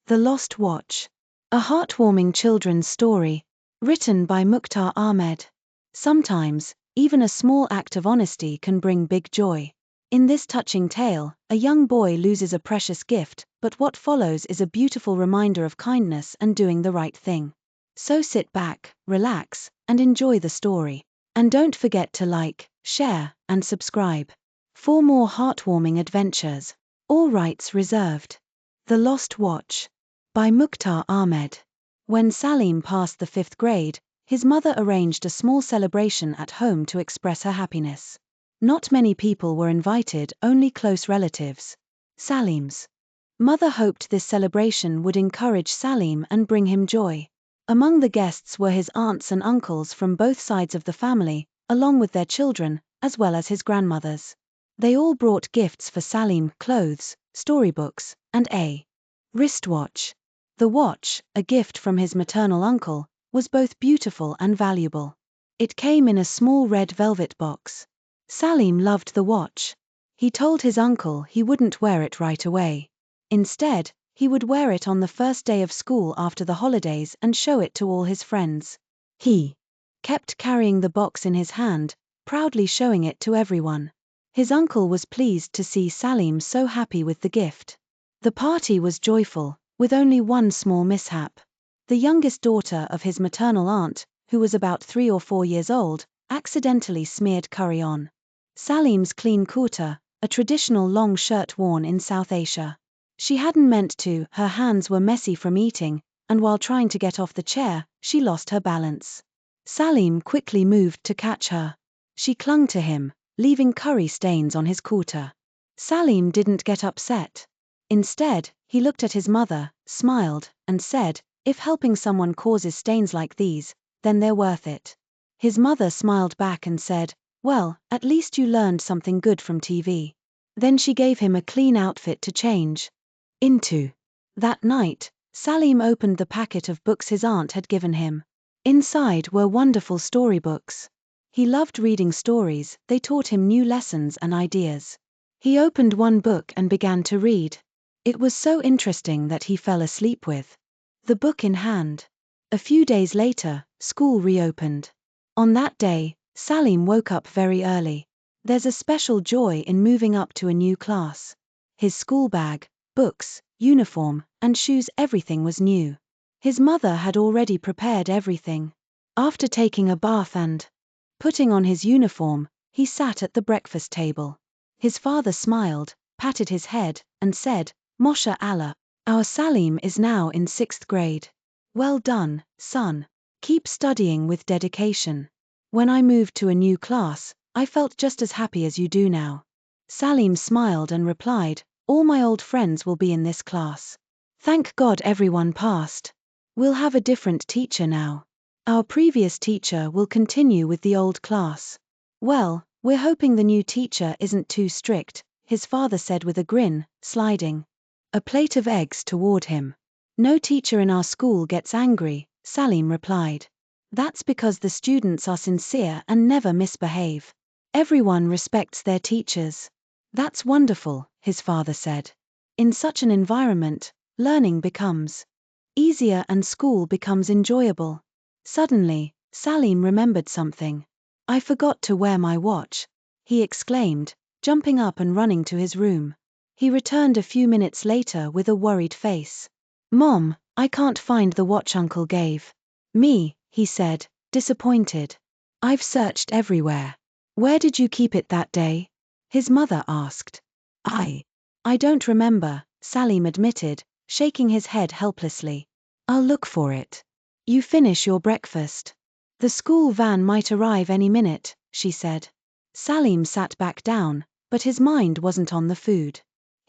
The Lost Watch. A heartwarming children's story. Written by Mukhtar Ahmad. Sometimes, even a small act of honesty can bring big joy. In this touching tale, a young boy loses a precious gift, but what follows is a beautiful reminder of kindness and doing the right thing. So sit back, relax, and enjoy the story. And don't forget to like, share, and subscribe for more heartwarming adventures. All rights reserved. The Lost Watch. By Mukhtar Ahmad. When Salim passed the 5th grade, his mother arranged a small celebration at home to express her happiness. Not many people were invited, only close relatives. Salim's mother hoped this celebration would encourage Salim and bring him joy. Among the guests were his aunts and uncles from both sides of the family, along with their children, as well as his grandmothers. They all brought gifts for Salim: clothes, storybooks, and a wristwatch. The watch, a gift from his maternal uncle, was both beautiful and valuable. It came in a small red velvet box. Salim loved the watch. He told his uncle he wouldn't wear it right away. Instead, he would wear it on the first day of school after the holidays and show it to all his friends. He kept carrying the box in his hand, proudly showing it to everyone. His uncle was pleased to see Salim so happy with the gift. The party was joyful, with only one small mishap. The youngest daughter of his maternal aunt, who was about 3 or 4 years old, accidentally smeared curry on Salim's clean kurta, a traditional long shirt worn in South Asia. She hadn't meant to, her hands were messy from eating, and while trying to get off the chair, she lost her balance. Salim quickly moved to catch her. She clung to him, leaving curry stains on his kurta. Salim didn't get upset. Instead, he looked at his mother, smiled, and said, "If helping someone causes stains like these, then they're worth it." His mother smiled back and said, "Well, at least you learned something good from TV." Then she gave him a clean outfit to change into. That night, Salim opened the packet of books his aunt had given him. Inside were wonderful storybooks. He loved reading stories, they taught him new lessons and ideas. He opened one book and began to read. It was so interesting that he fell asleep with the book in hand. A few days later, school reopened. On that day, Salim woke up very early. There's a special joy in moving up to a new class. His school bag, books, uniform, and shoes, everything was new. His mother had already prepared everything. After taking a bath and putting on his uniform, he sat at the breakfast table. His father smiled, patted his head, and said, "Masha Allah, our Salim is now in 6th grade. Well done, son. Keep studying with dedication. When I moved to a new class, I felt just as happy as you do now." Salim smiled and replied, "All my old friends will be in this class. Thank God everyone passed. We'll have a different teacher now. Our previous teacher will continue with the old class." "Well, we're hoping the new teacher isn't too strict," his father said with a grin, sliding a plate of eggs toward him. "No teacher in our school gets angry," Salim replied. "That's because the students are sincere and never misbehave. Everyone respects their teachers." "That's wonderful," his father said. "In such an environment, learning becomes easier and school becomes enjoyable." Suddenly, Salim remembered something. "I forgot to wear my watch," he exclaimed, jumping up and running to his room. He returned a few minutes later with a worried face. "Mom, I can't find the watch Uncle gave me," he said, disappointed. "I've searched everywhere." "Where did you keep it that day?" his mother asked. I don't remember," Salim admitted, shaking his head helplessly. "I'll look for it. You finish your breakfast. The school van might arrive any minute," she said. Salim sat back down, but his mind wasn't on the food.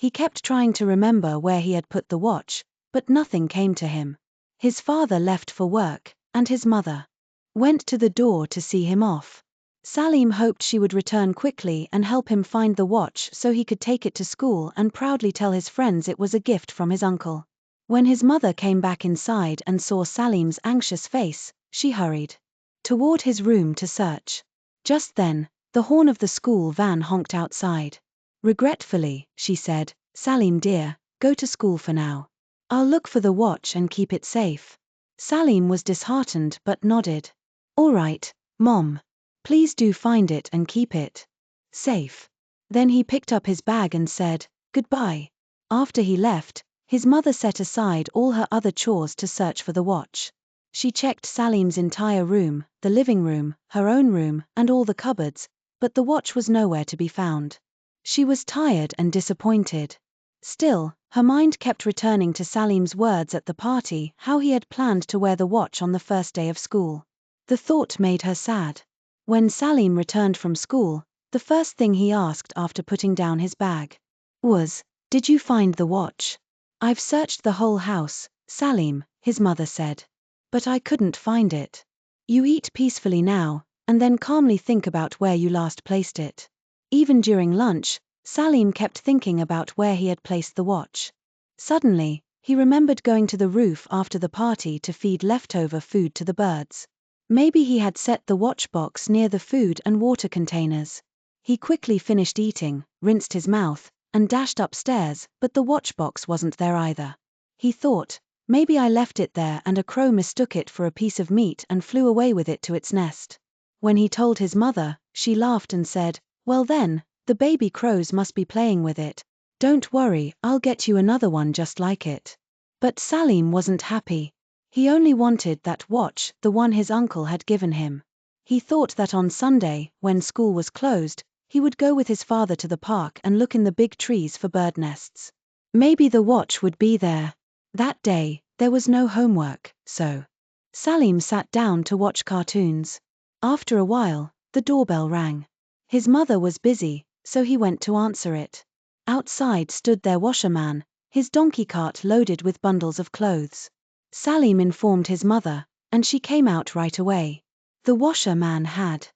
He kept trying to remember where he had put the watch, but nothing came to him. His father left for work, and his mother went to the door to see him off. Salim hoped she would return quickly and help him find the watch so he could take it to school and proudly tell his friends it was a gift from his uncle. When his mother came back inside and saw Salim's anxious face, she hurried toward his room to search. Just then, the horn of the school van honked outside. "Regretfully," she said, "Salim dear, go to school for now. I'll look for the watch and keep it safe. Salim was disheartened but nodded. All right, Mom. Please do find it and keep it safe. Then he picked up his bag and said, goodbye. After he left, his mother set aside all her other chores to search for the watch. She checked Salim's entire room, the living room, her own room, and all the cupboards, but the watch was nowhere to be found. She was tired and disappointed. Still, her mind kept returning to Salim's words at the party, how he had planned to wear the watch on the first day of school. The thought made her sad. When Salim returned from school, the first thing he asked after putting down his bag was, did you find the watch? I've searched the whole house, Salim, his mother said. But I couldn't find it. You eat peacefully now, and then calmly think about where you last placed it. Even during lunch, Salim kept thinking about where he had placed the watch. Suddenly, he remembered going to the roof after the party to feed leftover food to the birds. Maybe he had set the watch box near the food and water containers. He quickly finished eating, rinsed his mouth, and dashed upstairs, but the watch box wasn't there either. He thought, maybe I left it there and a crow mistook it for a piece of meat and flew away with it to its nest. When he told his mother, she laughed and said, well then, the baby crows must be playing with it. Don't worry, I'll get you another one just like it. But Salim wasn't happy. He only wanted that watch, the one his uncle had given him. He thought that on Sunday, when school was closed, he would go with his father to the park and look in the big trees for bird nests. Maybe the watch would be there. That day, there was no homework, so Salim sat down to watch cartoons. After a while, the doorbell rang. His mother was busy, so he went to answer it. Outside stood their washerman, his donkey cart loaded with bundles of clothes. Salim informed his mother, and she came out right away. The washerman had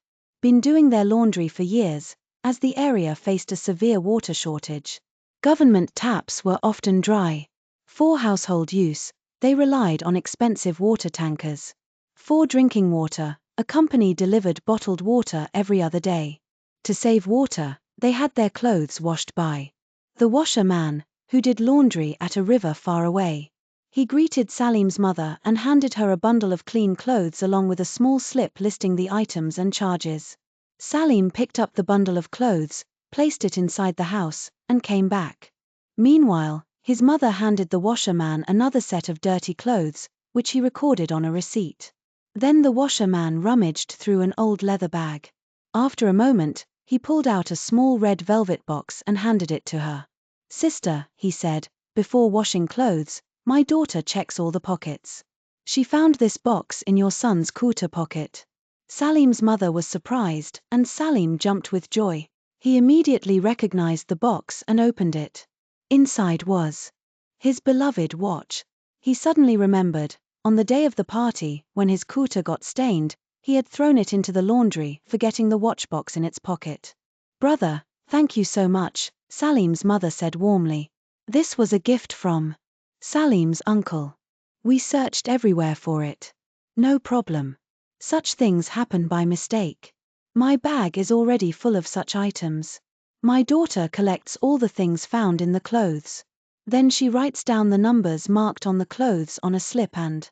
been doing their laundry for years, as the area faced a severe water shortage. Government taps were often dry. For household use, they relied on expensive water tankers. For drinking water, a company delivered bottled water every other day. To save water, they had their clothes washed by the washerman, who did laundry at a river far away. He greeted Salim's mother and handed her a bundle of clean clothes along with a small slip listing the items and charges. Salim picked up the bundle of clothes, placed it inside the house, and came back. Meanwhile, his mother handed the washerman another set of dirty clothes, which he recorded on a receipt. Then the washerman rummaged through an old leather bag. After a moment, he pulled out a small red velvet box and handed it to her. Sister, he said, before washing clothes, my daughter checks all the pockets. She found this box in your son's kurta pocket. Salim's mother was surprised, and Salim jumped with joy. He immediately recognized the box and opened it. Inside was his beloved watch. He suddenly remembered, on the day of the party, when his kurta got stained, he had thrown it into the laundry, forgetting the watch box in its pocket. Brother, thank you so much, Salim's mother said warmly. This was a gift from Salim's uncle. We searched everywhere for it. No problem. Such things happen by mistake. My bag is already full of such items. My daughter collects all the things found in the clothes. Then she writes down the numbers marked on the clothes on a slip and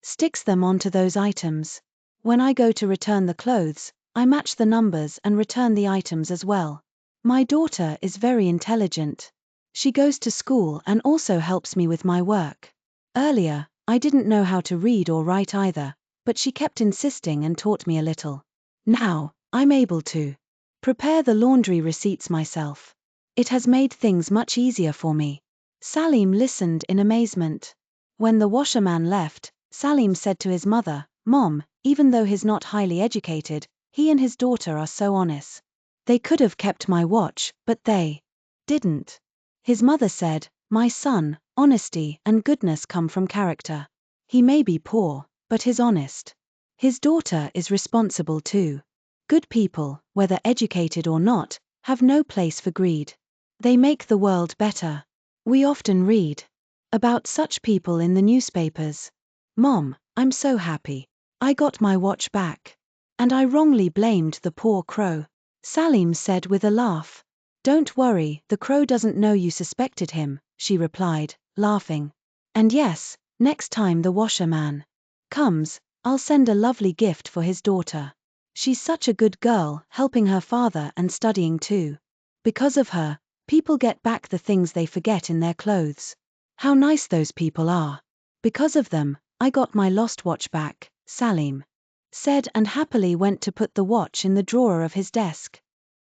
sticks them onto those items. When I go to return the clothes, I match the numbers and return the items as well. My daughter is very intelligent. She goes to school and also helps me with my work. Earlier, I didn't know how to read or write either, but she kept insisting and taught me a little. Now, I'm able to prepare the laundry receipts myself. It has made things much easier for me. Salim listened in amazement. When the washerman left, Salim said to his mother, Mom, even though he's not highly educated, he and his daughter are so honest. They could have kept my watch, but they didn't. His mother said, my son, honesty and goodness come from character. He may be poor, but he's honest. His daughter is responsible too. Good people, whether educated or not, have no place for greed. They make the world better. We often read about such people in the newspapers. Mom, I'm so happy. I got my watch back. And I wrongly blamed the poor crow. Salim said with a laugh. Don't worry, the crow doesn't know you suspected him, she replied, laughing. And yes, next time the washerman comes, I'll send a lovely gift for his daughter. She's such a good girl, helping her father and studying too. Because of her, people get back the things they forget in their clothes. How nice those people are. Because of them, I got my lost watch back, Salim said, and happily went to put the watch in the drawer of his desk.